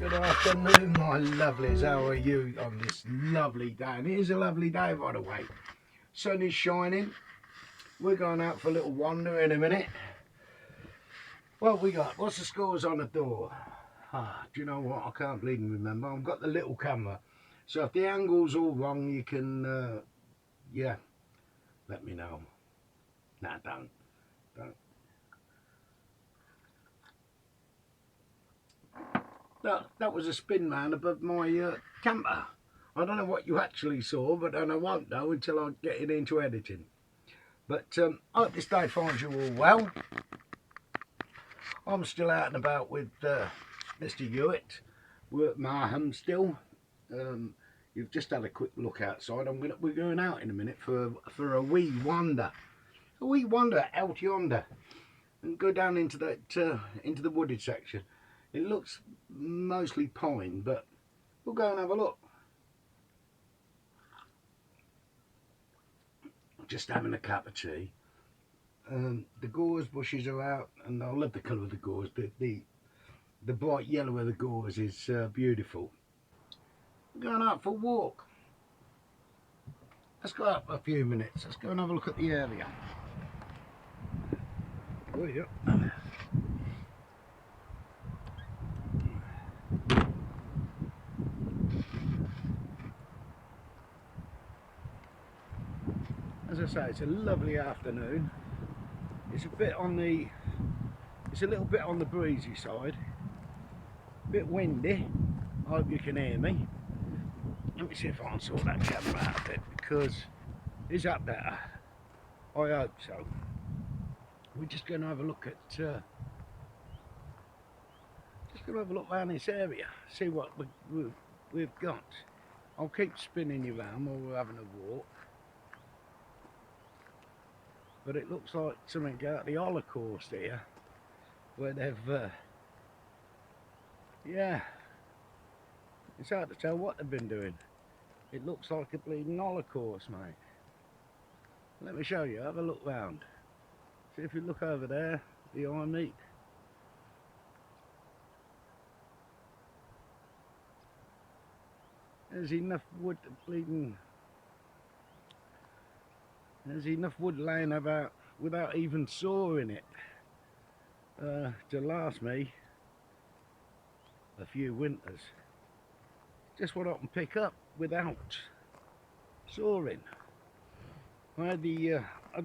Good afternoon, my lovelies. How are you on this lovely day? And it is a lovely day, by the way. Sun is shining. We're going out for a little wander in a minute. What we got? What's the scores on the door? Do you know what? I can't bleeding remember. I've got the little camera. So if the angle's all wrong, you can, yeah, let me know. Nah, don't. That was a spin man above my camper. I don't know what you actually saw, but I won't know until I get it into editing. But I hope this day finds you all well. I'm still out and about with Mr. Hewitt. We're at Marham still. You've just had a quick look outside. We're going out in a minute for a wee wander. A wee wander out yonder, and go down into that into the wooded section. It looks mostly pine, but we'll go and have a look. Just having a cup of tea. The gorse bushes are out, and I love the colour of the gorse. The bright yellow of the gorse is beautiful. We're going out for a walk. Let's go out for a few minutes. Let's go and have a look at the area. Oh, yeah. As I say, it's a lovely afternoon. It's a little bit on the breezy side. A bit windy. I hope you can hear me. Let me see if I can sort that camera out a bit, because is that better? I hope so. We're just going to have a look at around this area, see what we've got. I'll keep spinning you around while we're having a walk. But it looks like something out of the Holocaust here, where they've, yeah, it's hard to tell what they've been doing. It looks like a bleeding Holocaust, mate. Let me show you, have a look round. See if you look over there, behind me. There's enough wood bleeding. There's enough wood laying about without even sawing it to last me a few winters. Just what I can pick up without sawing. I had the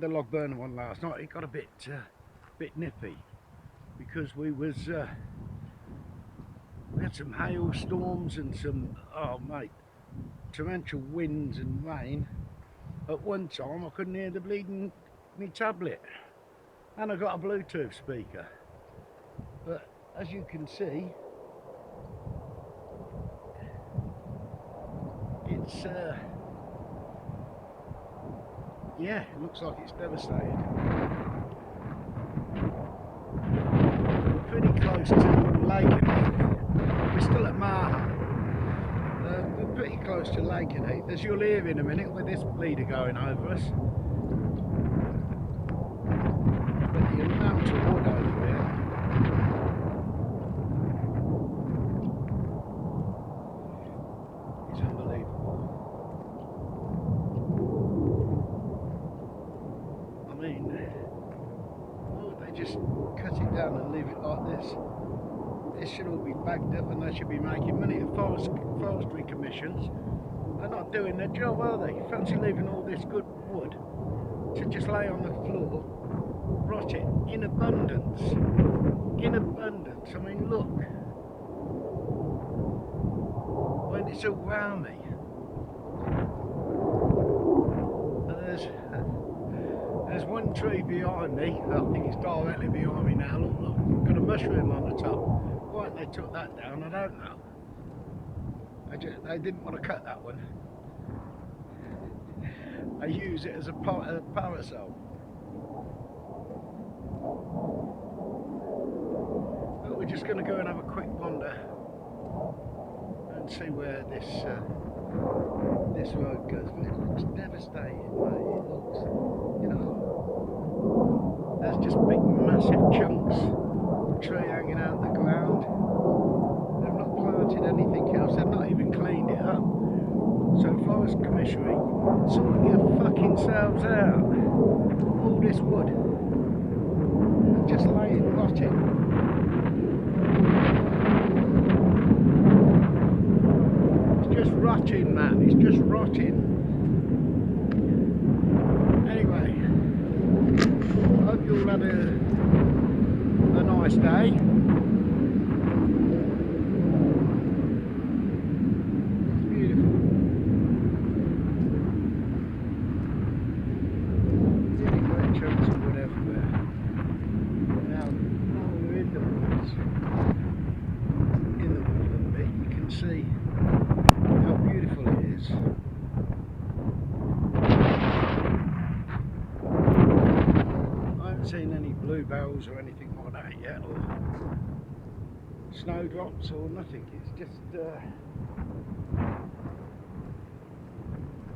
log burner one last night. It got a bit nippy because we had some hailstorms and some, oh mate, torrential winds and rain. At one time I couldn't hear the bleeding me tablet, and I got a Bluetooth speaker. But as you can see, it's yeah, it looks like it's devastated. We're pretty close to Lake. We're still at Marham. We're pretty close to Lake and Heath, as you'll hear in a minute with this bleeder going over us. But the amount of wood over here is unbelievable. I mean, why would they just cut it down and leave it like this? This should all be bagged up and they should be making money. The forestry commissions are not doing their job, are they? Fancy leaving all this good wood to just lay on the floor, rot it in abundance. In abundance. I mean, look. When it's all round me. There's one tree behind me. I think it's directly behind me now. Look, got a mushroom on the top. Why they took that down, I don't know. They didn't want to cut that one. They use it as a parasol. But we're just going to go and have a quick wander and see where this road goes. But it looks devastating, mate. It looks, you know, there's just big massive chunks of tree hanging out the ground. They've not planted nursery. Sort your fucking selves out. All this wood. Just laying, rotting. It's just rotting, man. It's just rotting. Anyway, I hope you all had a nice day. See how beautiful it is. I haven't seen any bluebells or anything like that yet, or snowdrops or nothing. It's just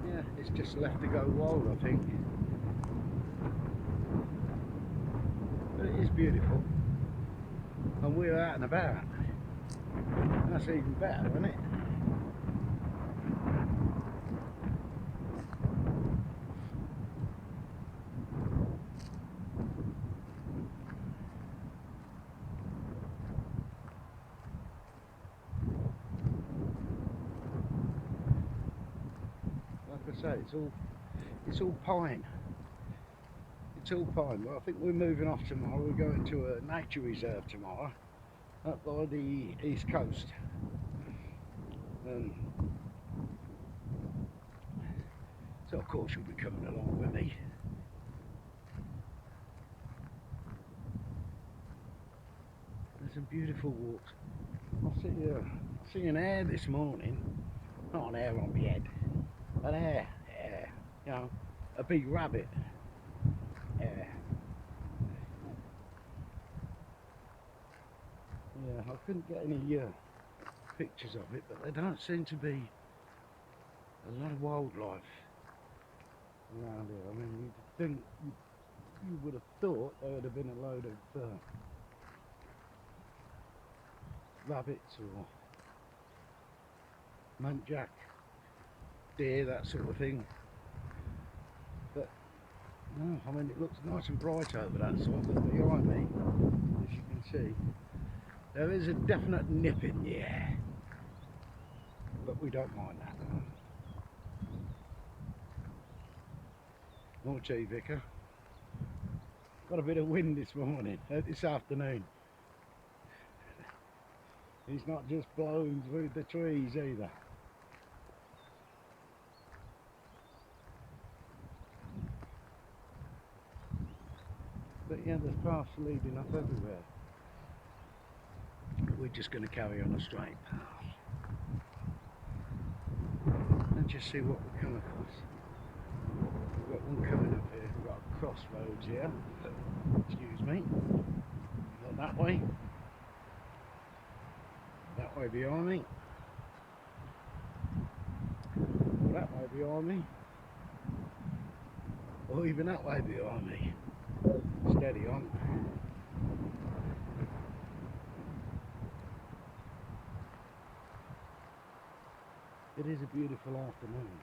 yeah, it's just left to go wild, I think. But it is beautiful, and we're out and about. That's even better, isn't it? Like I say, it's all pine. It's all pine. Well, I think we're moving off tomorrow. We're going to a nature reserve tomorrow, up by the east coast. So of course you'll be coming along with me. There's some beautiful walks. I see an hare this morning. Not an hare on my head. An hare, you know, a big rabbit. Yeah, I couldn't get any pictures of it, but there don't seem to be a lot of wildlife around here. I mean, you'd think, you would have thought there would have been a load of rabbits or muntjac, deer, that sort of thing. But no, I mean, it looks nice and bright over that side, but behind me, as you can see, there is a definite nip in the air, but we don't mind that. More tea, Vicar. Got a bit of wind this morning, this afternoon. It's not just blowing through the trees either. But yeah, there's paths leading up everywhere. We're just going to carry on a straight path and just see what we come across. We've got one coming up here. We've got a crossroads here. Excuse me. Not that way. That way behind me. Or that way behind me. Or even that way behind me. Steady on. It is a beautiful afternoon.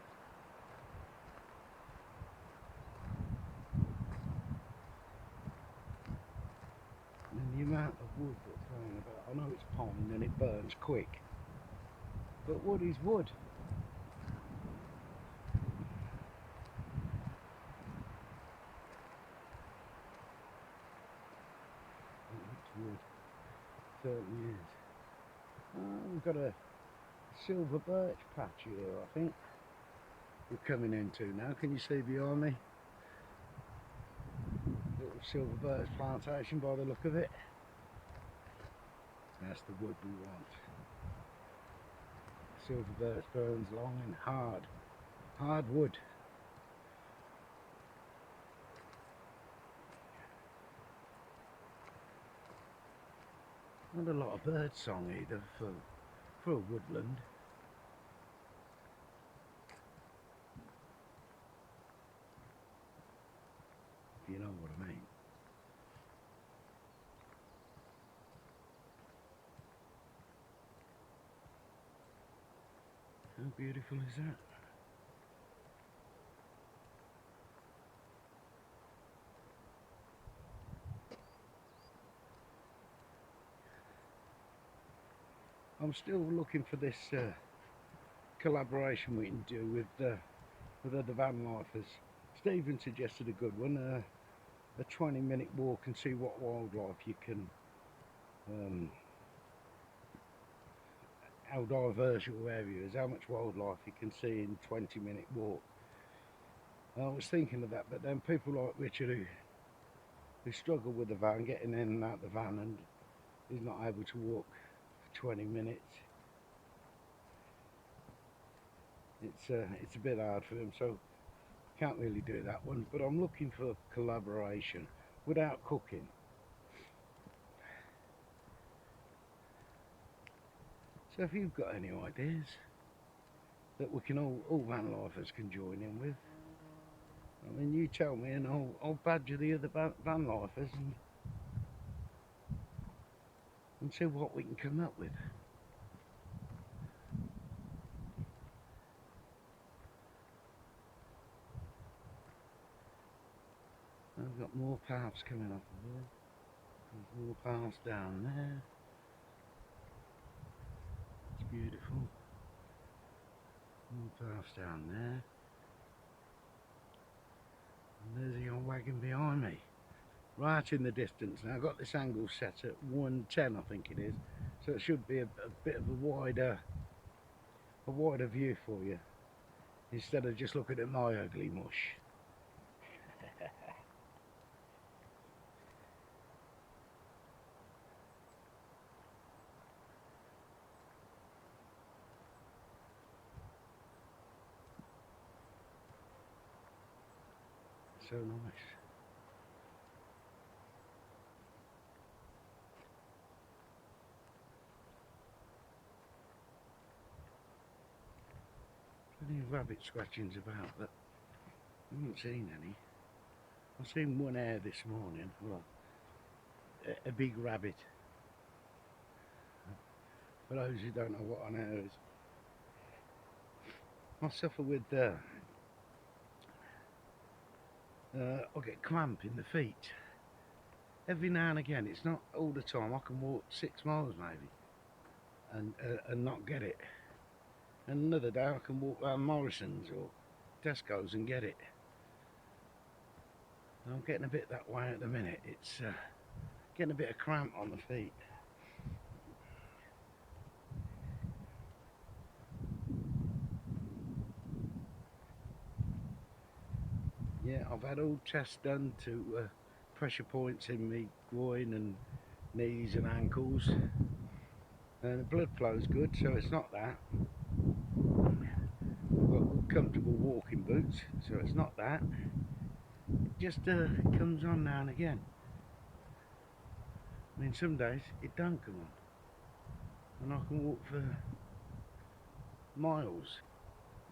And the amount of wood that's going about, I know it's pine and it burns quick, but wood is wood. It's wood, certainly is. We've got a silver birch patch here, I think we're coming into now. Can you see behind me? Little silver birch plantation by the look of it. That's the wood we want. Silver birch burns long and hard wood. Not a lot of bird song either for a woodland. If you know what I mean. How beautiful is that? I'm still looking for this collaboration we can do with other van lifers. Stephen suggested a good one, a 20-minute walk and see what wildlife you can, how diverse your area is, how much wildlife you can see in 20-minute walk. I was thinking of that, but then people like Richard who struggle with the van, getting in and out the van, and he's not able to walk for 20 minutes. It's a bit hard for him, so I can't really do that one, but I'm looking for collaboration without cooking. So if you've got any ideas that we can all van lifers can join in with, I mean, you tell me and I'll badger the other van lifers and see what we can come up with. I've got more paths coming up here. There's more paths down there. It's beautiful. More paths down there. And there's the old wagon behind me, right in the distance. Now I've got this angle set at 110, I think it is, so it should be a bit of a wider view for you, instead of just looking at my ugly mush. So nice. Plenty of rabbit scratchings about, but I haven't seen any. I've seen one hare this morning, well, a big rabbit. For those who don't know what an hare is, I suffer with I get cramp in the feet every now and again. It's not all the time. I can walk 6 miles maybe and not get it, and another day I can walk around Morrison's or Tesco's and get it. And I'm getting a bit that way at the minute. It's getting a bit of cramp on the feet. Yeah, I've had all tests done to pressure points in me groin and knees and ankles, and the blood flow's good, so it's not that. I've got comfortable walking boots, so it's not that. It just comes on now and again. I mean, some days it don't come on, and I can walk for miles.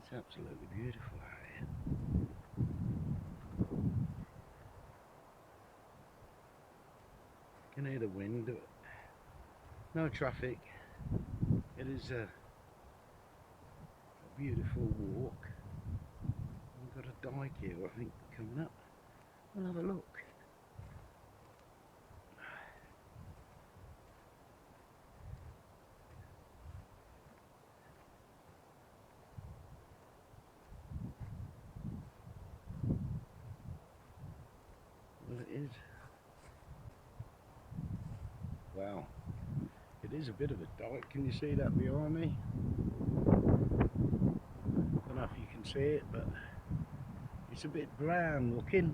It's absolutely beautiful out here. You can hear the wind. No traffic. It is a beautiful walk. We've got a dike here, I think, coming up. We'll have a look. Well, it is. Wow. It is a bit of a dike. Can you see that behind me? Don't know if you can see it, but it's a bit brown looking.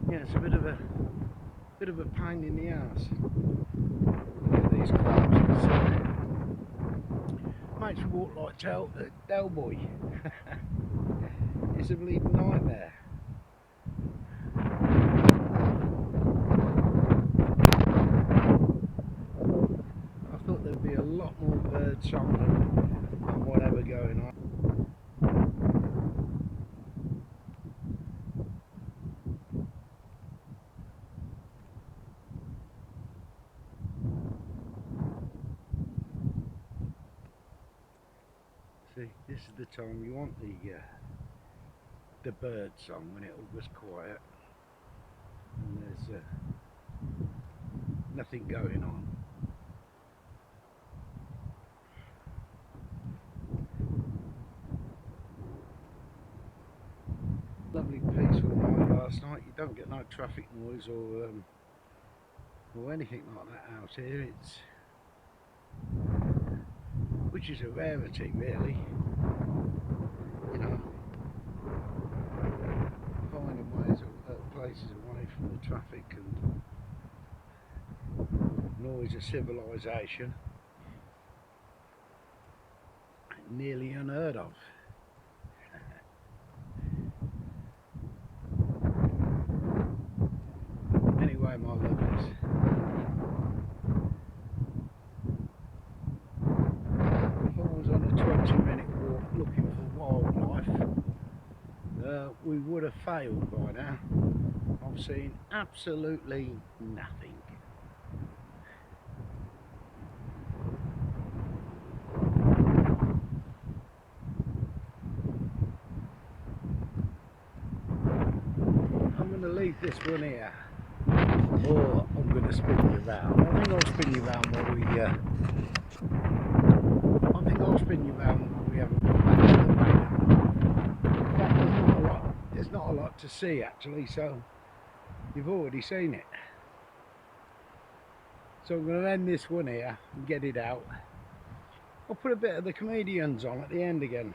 Yeah, it's a bit of a pain in the ass. Look at these crabs. Makes you walk like Del Boy. It's a bleeding nightmare. I thought there'd be a lot more bird song and whatever going on. See, this is the time you want the bird song, when it all goes quiet. nothing going on. Lovely peaceful night last night. You don't get no traffic noise or anything like that out here. It's, which is a rarity really, you know, finding ways places away from the traffic and noise of civilization, nearly unheard of. Anyway, my lovelies, if I was on a 20-minute walk looking for wildlife, we would have failed by now. I've seen absolutely nothing. I'm going to leave this one here, or I'm going to spin you round. I think I'll spin you round while we haven't got back to the Marham. In fact, there's not a lot to see actually, so you've already seen it. So I'm going to end this one here and get it out. I'll put a bit of the comedians on at the end again.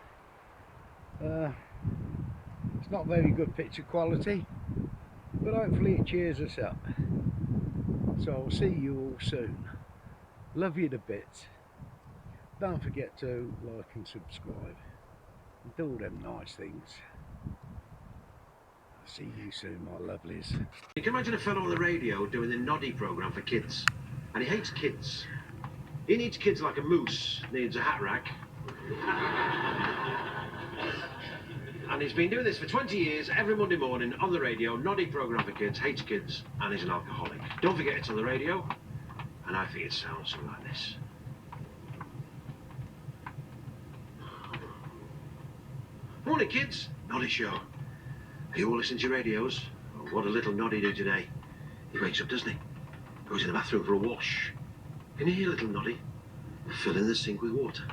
It's not very good picture quality, but hopefully it cheers us up. So I'll see you all soon. Love you to bits. Don't forget to like and subscribe and do all them nice things. I'll see you soon, my lovelies. You can imagine a fellow on the radio doing the noddy programme for kids, and he hates kids. He needs kids like a moose needs a hat rack. And he's been doing this for 20 years, every Monday morning on the radio, noddy programme for kids, hates kids, and he's an alcoholic. Don't forget it's on the radio, and I think it sounds something like this. Morning, kids. Noddy show. Are you all listening to your radios? Oh, what a little noddy do today. He wakes up, doesn't he? Goes in the bathroom for a wash. Can you hear little noddy? Filling the sink with water.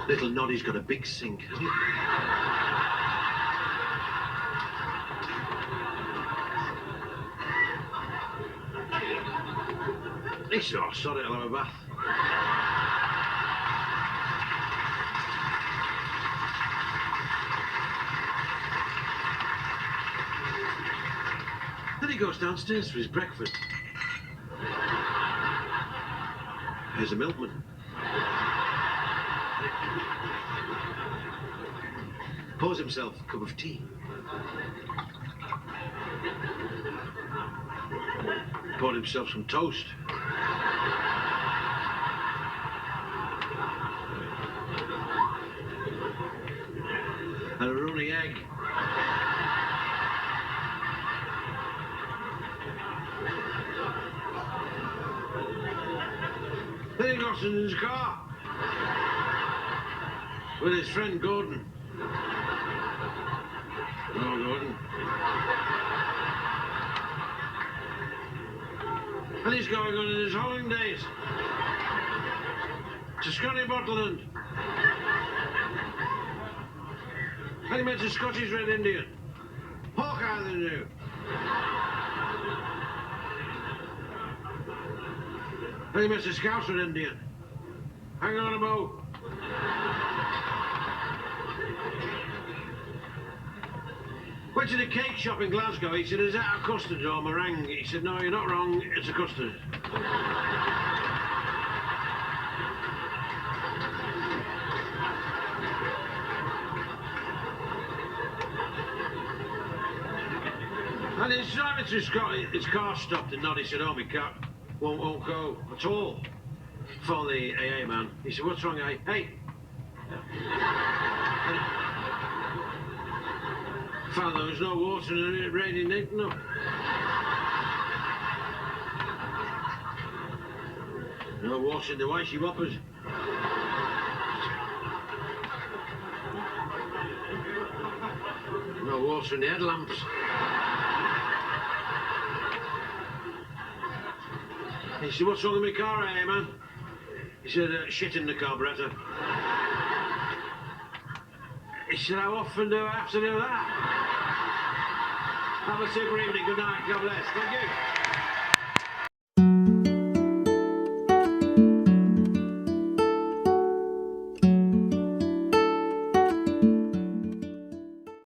Little noddy's got a big sink, hasn't he? He's so sorry to have a bath. Then he goes downstairs for his breakfast. Here's a milkman. Pours himself a cup of tea. Poured himself some toast. And a runny egg. Then he got in his car with his friend Gordon. Oh, Gordon. And he's going on in his holidays to Scotty Botland. And he met a Scottish Red Indian, Hawkeye the new. And he met a Scouse Red Indian, hanging on a boat. Went to the cake shop in Glasgow. He said, is that a custard or meringue? He said, no, you're not wrong, it's a custard. And he's driving through Scotland, his car stopped and Noddy said, oh, my car won't go at all. Phone the AA man. He said, what's wrong, AA? Hey. Found there was no water in the radiator, no. No water in the way she whoppers. Oh, water in the headlamps. He said, what's wrong with my car, eh, man? He said, shit in the carburettor. He said, how often do I have to do that? Have a super evening. Good night. God bless. Thank you.